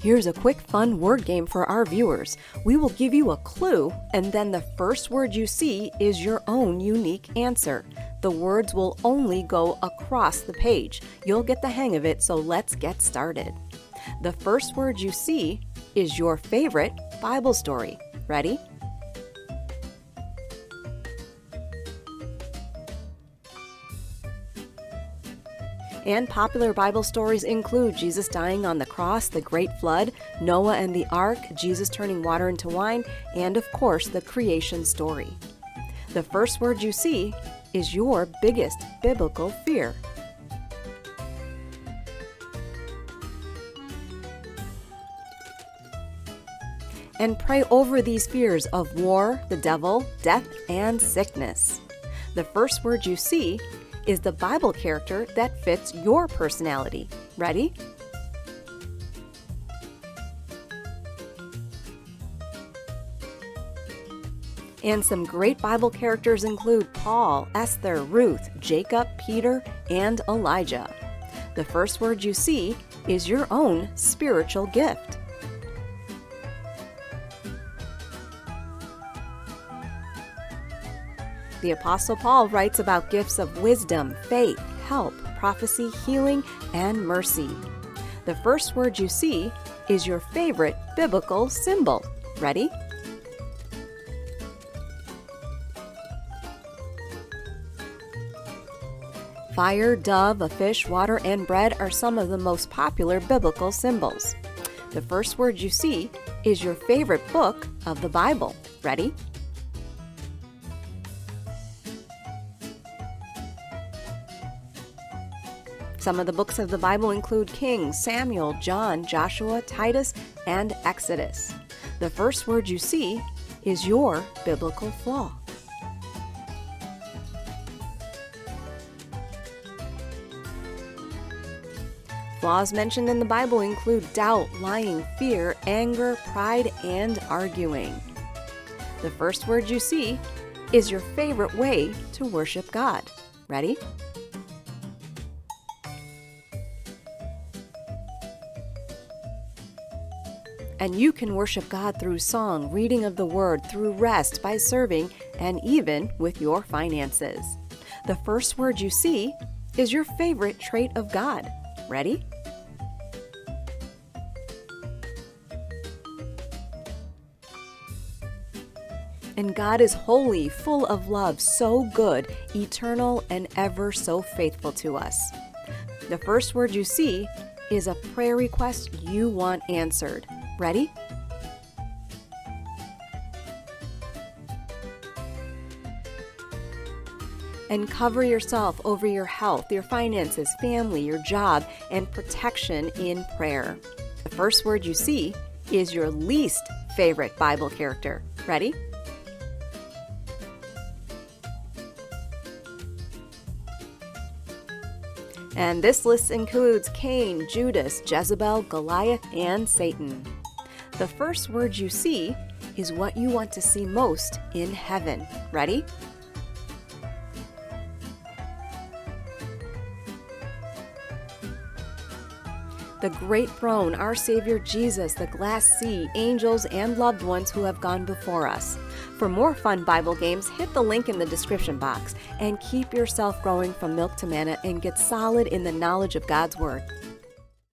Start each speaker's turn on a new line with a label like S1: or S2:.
S1: Here's a quick fun word game for our viewers. We will give you a clue, and then the first word you see is your own unique answer. The words will only go across the page. You'll get the hang of it, so let's get started. The first word you see is your favorite Bible story. Ready? And popular Bible stories include Jesus dying on the cross, the Great Flood, Noah and the Ark, Jesus turning water into wine, and of course, the creation story. The first word you see is your biggest biblical fear. And pray over these fears of war, the devil, death, and sickness. The first word you see is the Bible character that fits your personality. Ready? And some great Bible characters include Paul, Esther, Ruth, Jacob, Peter, and Elijah. The first word you see is your own spiritual gift. The Apostle Paul writes about gifts of wisdom, faith, help, prophecy, healing, and mercy. The first word you see is your favorite biblical symbol. Ready? Fire, dove, a fish, water, and bread are some of the most popular biblical symbols. The first word you see is your favorite book of the Bible. Ready? Some of the books of the Bible include Kings, Samuel, John, Joshua, Titus, and Exodus. The first word you see is your biblical flaw. Flaws mentioned in the Bible include doubt, lying, fear, anger, pride, and arguing. The first word you see is your favorite way to worship God. Ready? And you can worship God through song, reading of the Word, through rest, by serving, and even with your finances. The first word you see is your favorite trait of God. Ready? And God is holy, full of love, so good, eternal, and ever so faithful to us. The first word you see is a prayer request you want answered. Ready? And cover yourself over your health, your finances, family, your job, and protection in prayer. The first word you see is your least favorite Bible character. Ready? And this list includes Cain, Judas, Jezebel, Goliath, and Satan. The first word you see is what you want to see most in heaven. Ready? The great throne, our Savior Jesus, the glass sea, angels, and loved ones who have gone before us. For more fun Bible games, hit the link in the description box and keep yourself growing from milk to manna and get solid in the knowledge of God's Word.